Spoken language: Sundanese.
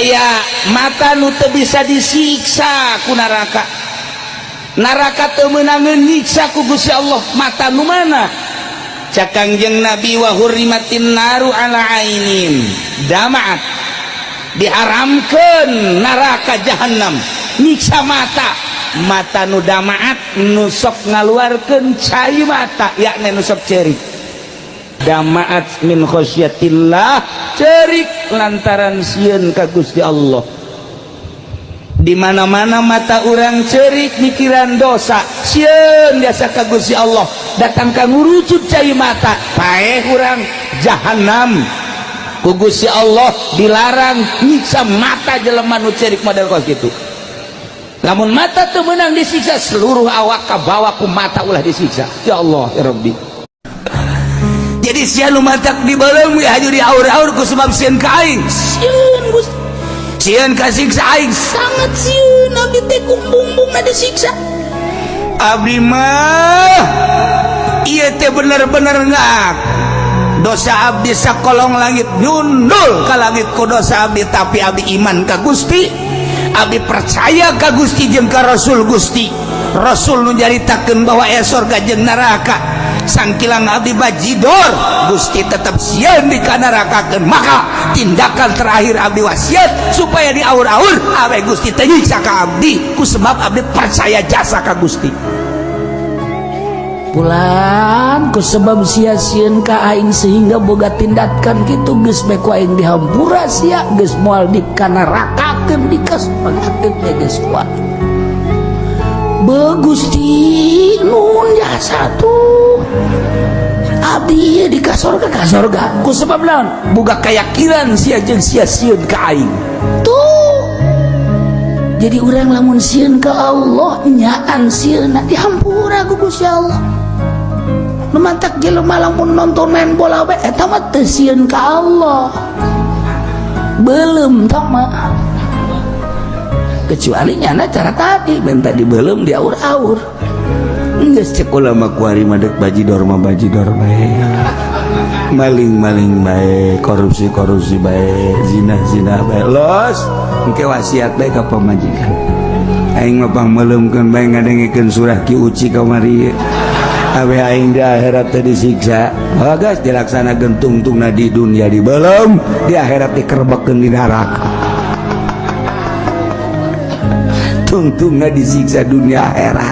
aya mata nu teu bisa disiksa ku neraka. Neraka teu meunangeun nyiksa ku Gusti Allah. Mata nu mana? Cak Kangjeng Nabi, wa hurrimatin naru ala ainin damaat, diharamkeun neraka jahanam nyiksa mata. Mata nu damaat nu sok ngaluarkeun cai mata, yakni nu sok ceurik. Damaat min khosyatillah, ceurik lantaran sieun ka Gusti Allah. Di mana-mana mata urang ceurik mikiran dosa, sieun biasa ka Gusti Allah. Datang ka ngurucut cai mata, paeh urang jahanam. Ku Gusti Allah dilarang nyiksa mata jelema nu ceurik model kos kitu. Lamun mata teu meunang disiksa, seluruh awak ka bawah ku mata ulah disiksa. Ya Allah ya Rabbi. Jadi sieun nu matak di beuleum we haju di aur-aur ku sebab sieun ka aing. Sieun Gusti. Sieun ka siksa aing sangat sieun, abdi teh kumbung-bungna disiksa. Abdi mah ieu teh bener-bener ngaak. Dosa abdi sakolong langit nyundul ka langit ku dosa abdi, tapi abdi iman ka Gusti. Abdi percaya ka Gusti jeung ka Rasul Gusti. Rasul nu nyaritakeun bahwa aya surga jeung neraka. Sangkilang abdi bajidor, Gusti tetap sieun di kana nerakakeun. Maka tindakan terakhir abdi wasiat supaya di aur-aur awe Gusti teu nyiksa ka abdi, ku sebab abdi percaya jasa ka Gusti. Pulang ku sebab sia-sieun ka aing sehingga boga tindakan kitu geus bae ku aing dihampura sia, geus moal di kana nerakakeun dikasepagakeun geus ku aing. Gusti nun jasa tuh abdi ieu di ka sorga ku sebab naon? Boga kayakinan sia jeung sia-sieun ka aing. Tuh. Jadi urang lamun sieun ka Allah nyaan sieunna dihampura ku Gusti Allah. Lumantak jelema lamun nonton main bola we eta mah teu sieun ka Allah. Belum tama. Kecuali nyana cara tadi ben tadi belum di aur-aur. Geus cek ulama kuari madek bajidor mah bajidor bae. Maling-maling bae, korupsi bae, zina bae. Los engke wasiat bae ka pamajikan. Aing mah pangmeuleumkeun bae ngadengikeun surah Ki Uci kamari. Awe aing di akhirat teh disiksa, bagas dilaksanakeun tungtungna di dunia di belum di akhirat dikerbekeun di neraka. Tungtungna disiksa dunia akhirat.